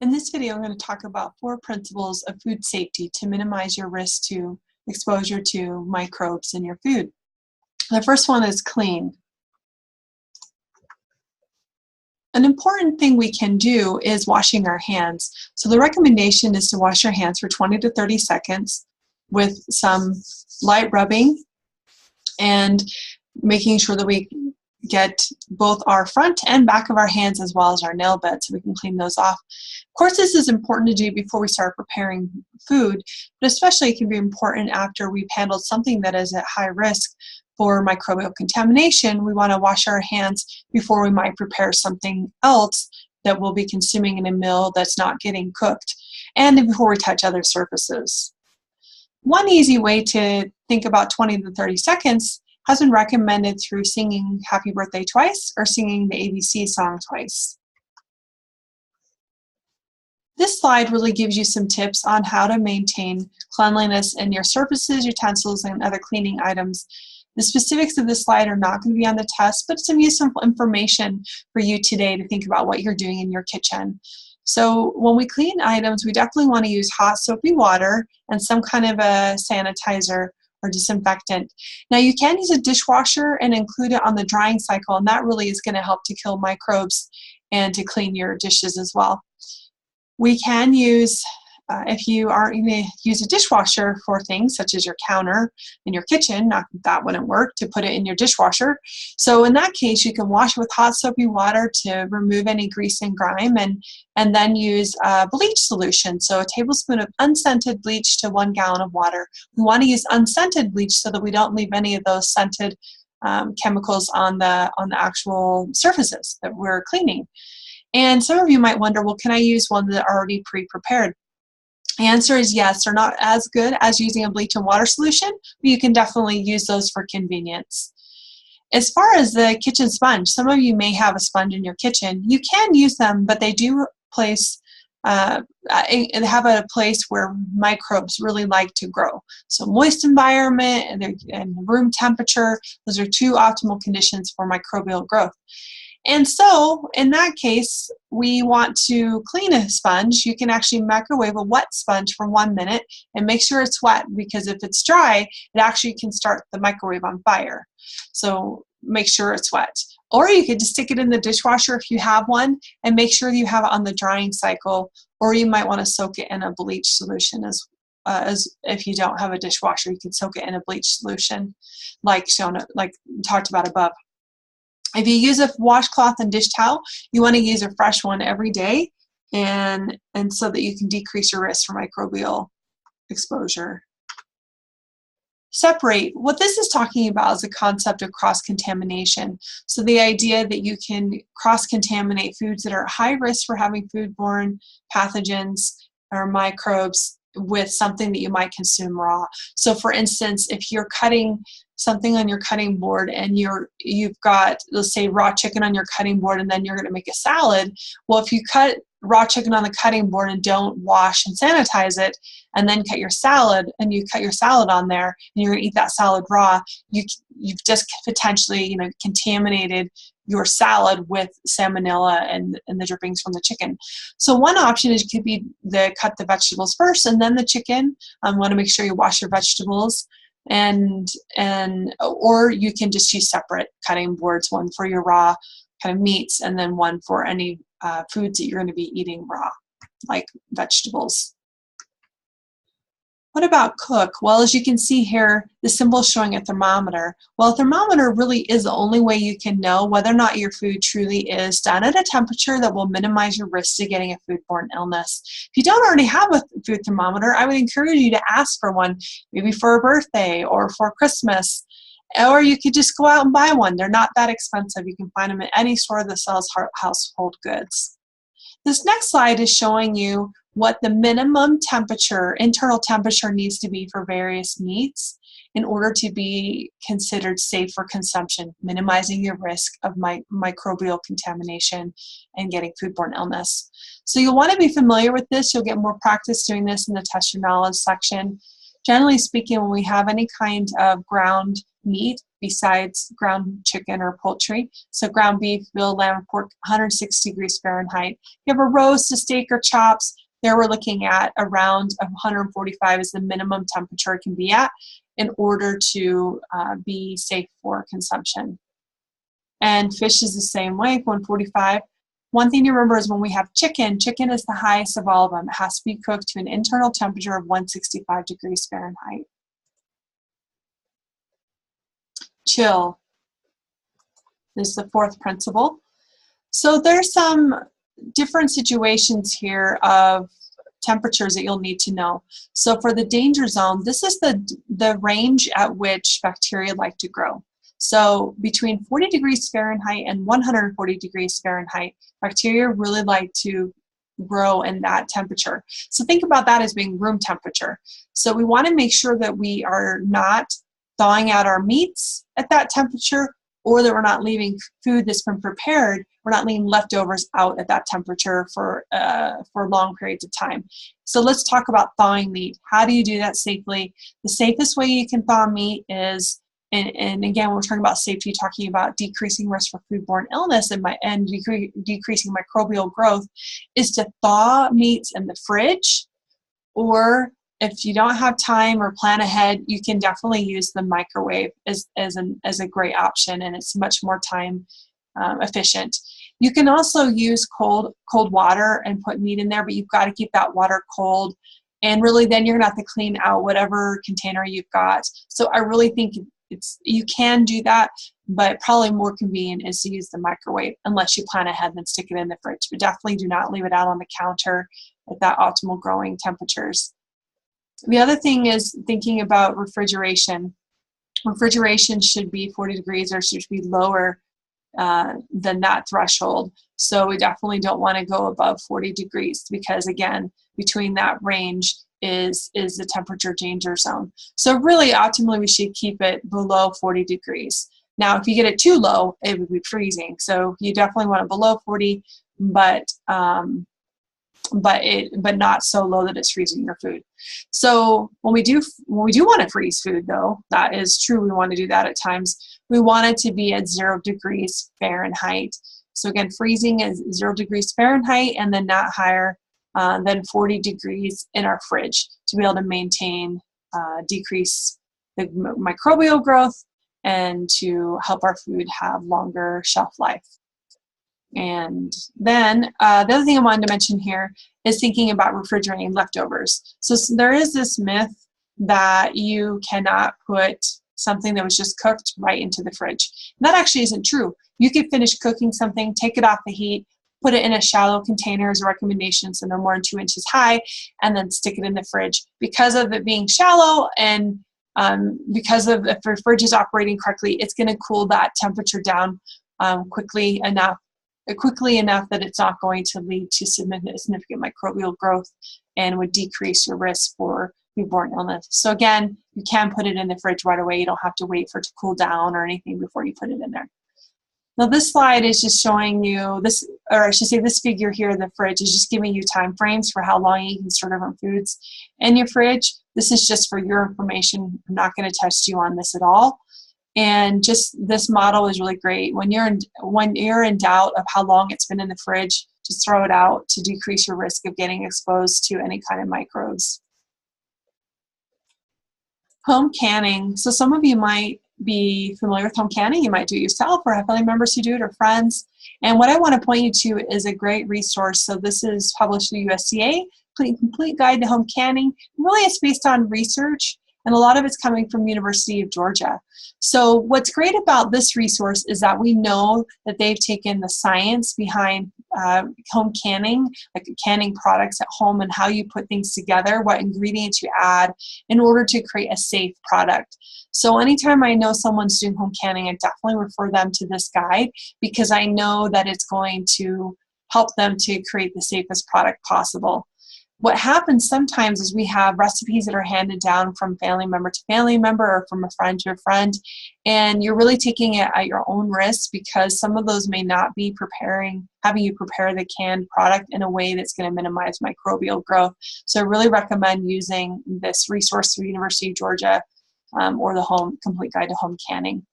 In this video, I'm going to talk about 4 principles of food safety to minimize your risk to exposure to microbes in your food. The first one is clean. An important thing we can do is washing our hands. So the recommendation is to wash your hands for 20 to 30 seconds with some light rubbing and making sure that we get both our front and back of our hands as well as our nail bed so we can clean those off. Of course, this is important to do before we start preparing food, but especially it can be important after we've handled something that is at high risk for microbial contamination. We want to wash our hands before we might prepare something else that we'll be consuming in a meal that's not getting cooked, and before we touch other surfaces. One easy way to think about 20 to 30 seconds has been recommended through singing Happy Birthday twice or singing the ABC song twice. This slide really gives you some tips on how to maintain cleanliness in your surfaces, utensils, and other cleaning items. The specifics of this slide are not going to be on the test, but some useful information for you today to think about what you're doing in your kitchen. So when we clean items, we definitely want to use hot soapy water and some kind of a sanitizer or disinfectant. Now you can use a dishwasher and include it on the drying cycle, and that really is going to help to kill microbes and to clean your dishes as well. We can use, if you aren't going to use a dishwasher for things such as your counter in your kitchen, that wouldn't work to put it in your dishwasher. So in that case, you can wash it with hot soapy water to remove any grease and grime, and then use bleach solution. So a tablespoon of unscented bleach to 1 gallon of water. We want to use unscented bleach so that we don't leave any of those scented chemicals on the actual surfaces that we're cleaning. And some of you might wonder, well, can I use one that's already pre-prepared? The answer is yes. They're not as good as using a bleach and water solution, but you can definitely use those for convenience. As far as the kitchen sponge, some of you may have a sponge in your kitchen. You can use them, but they do have a place where microbes really like to grow. So moist environment and room temperature, those are 2 optimal conditions for microbial growth. And so, in that case, we want to clean a sponge. You can actually microwave a wet sponge for 1 minute and make sure it's wet, because if it's dry, it actually can start the microwave on fire. So make sure it's wet. Or you could just stick it in the dishwasher if you have one, and make sure that you have it on the drying cycle, or you might want to soak it in a bleach solution as if you don't have a dishwasher, you can soak it in a bleach solution like talked about above. If you use a washcloth and dish towel, you want to use a fresh one every day, and so that you can decrease your risk for microbial exposure. Separate. What this is talking about is the concept of cross-contamination. So the idea that you can cross-contaminate foods that are at high risk for having foodborne pathogens or microbes with something that you might consume raw. So for instance, if you're cutting something on your cutting board and you've got, let's say, raw chicken on your cutting board, and then you're going to make a salad, well, if you cut raw chicken on the cutting board and don't wash and sanitize it, and then cut your salad, and you cut your salad on there, and you're going to eat that salad raw, you've just potentially contaminated your salad with salmonella and the drippings from the chicken. So one option is could be to cut the vegetables first and then the chicken. Want to make sure you wash your vegetables, or you can just use separate cutting boards, one for your raw kind of meats and then one for any foods that you're going to be eating raw, like vegetables. What about cook? Well, as you can see here, the symbol is showing a thermometer. Well, a thermometer really is the only way you can know whether or not your food truly is done at a temperature that will minimize your risk to getting a foodborne illness. If you don't already have a food thermometer, I would encourage you to ask for one, maybe for a birthday or for Christmas. Or you could just go out and buy one. They're not that expensive. You can find them at any store that sells household goods. This next slide is showing you what the minimum temperature, internal temperature, needs to be for various meats in order to be considered safe for consumption, minimizing your risk of microbial contamination and getting foodborne illness. So you'll want to be familiar with this. You'll get more practice doing this in the Test Your Knowledge section. Generally speaking, when we have any kind of ground meat, besides ground chicken or poultry. So ground beef, veal, lamb, pork, 106 degrees Fahrenheit. You have a roast, a steak, or chops. There we're looking at around 145 is the minimum temperature it can be at in order to be safe for consumption. And fish is the same way, 145. One thing to remember is when we have chicken, chicken is the highest of all of them. It has to be cooked to an internal temperature of 165 degrees Fahrenheit. Chill is the fourth principle. So there's some different situations here of temperatures that you'll need to know. So for the danger zone, this is the range at which bacteria like to grow. So between 40 degrees Fahrenheit and 140 degrees Fahrenheit, bacteria really like to grow in that temperature. So think about that as being room temperature. So we want to make sure that we are not thawing out our meats at that temperature, or that we're not leaving food that's been prepared, we're not leaving leftovers out at that temperature for long periods of time. So let's talk about thawing meat. How do you do that safely? The safest way you can thaw meat is, and again, when we're talking about safety, talking about decreasing risk for foodborne illness and decreasing microbial growth, is to thaw meats in the fridge, or if you don't have time or plan ahead, you can definitely use the microwave as a great option, and it's much more time efficient. You can also use cold water and put meat in there, but you've got to keep that water cold. And really then you're gonna have to clean out whatever container you've got. So I really think you can do that, but probably more convenient is to use the microwave unless you plan ahead and stick it in the fridge. But definitely do not leave it out on the counter at that optimal growing temperatures. The other thing is thinking about refrigeration. Refrigeration should be 40 degrees or should be lower than that threshold. So we definitely don't want to go above 40 degrees because, again, between that range is the temperature danger zone. So really, optimally, we should keep it below 40 degrees. Now, if you get it too low, it would be freezing. So you definitely want it below 40, but not so low that it's freezing your food. So when we do want to freeze food, though, that is true. We want to do that at times. We want it to be at 0 degrees Fahrenheit. So again, freezing is 0 degrees Fahrenheit, and then not higher than 40 degrees in our fridge to be able to maintain, decrease the microbial growth, and to help our food have longer shelf life. And then the other thing I wanted to mention here is thinking about refrigerating leftovers. So there is this myth that you cannot put something that was just cooked right into the fridge. And that actually isn't true. You could finish cooking something, take it off the heat, put it in a shallow container as a recommendation, so no more than 2 inches high, and then stick it in the fridge. Because of it being shallow and because of if the fridge is operating correctly, it's going to cool that temperature down quickly enough that it's not going to lead to significant microbial growth and would decrease your risk for foodborne illness. So again, you can put it in the fridge right away. You don't have to wait for it to cool down or anything before you put it in there. Now this slide is just showing you this, or I should say this figure here in the fridge is just giving you time frames for how long you can store different foods in your fridge. This is just for your information. I'm not going to test you on this at all. And just this model is really great. When you're in doubt of how long it's been in the fridge, just throw it out to decrease your risk of getting exposed to any kind of microbes. Home canning. So some of you might be familiar with home canning. You might do it yourself or have family members who do it or friends. And what I want to point you to is a great resource. So this is published through USDA, Complete Guide to Home Canning. Really, it's based on research, and a lot of it's coming from University of Georgia. So what's great about this resource is that we know that they've taken the science behind home canning, like canning products at home and how you put things together, what ingredients you add in order to create a safe product. So anytime I know someone's doing home canning, I definitely refer them to this guide because I know that it's going to help them to create the safest product possible. What happens sometimes is we have recipes that are handed down from family member to family member or from a friend to a friend, and you're really taking it at your own risk because some of those may not be having you prepare the canned product in a way that's going to minimize microbial growth. So I really recommend using this resource through University of Georgia or the Complete Guide to Home Canning.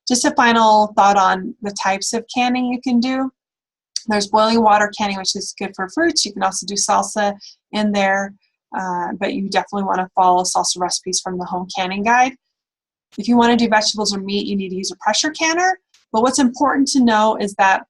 Just a final thought on the types of canning you can do. There's boiling water canning, which is good for fruits. You can also do salsa in there, but you definitely want to follow salsa recipes from the home canning guide. If you want to do vegetables or meat, you need to use a pressure canner. But what's important to know is that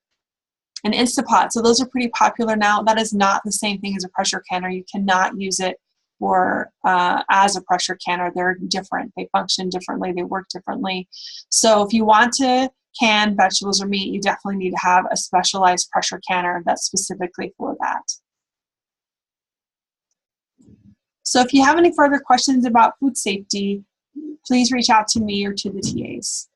an Instapot, so those are pretty popular now, that is not the same thing as a pressure canner. You cannot use it for as a pressure canner. They're different. They function differently. They work differently. So if you want to can vegetables or meat, you definitely need to have a specialized pressure canner that's specifically for that. So if you have any further questions about food safety, please reach out to me or to the TAs.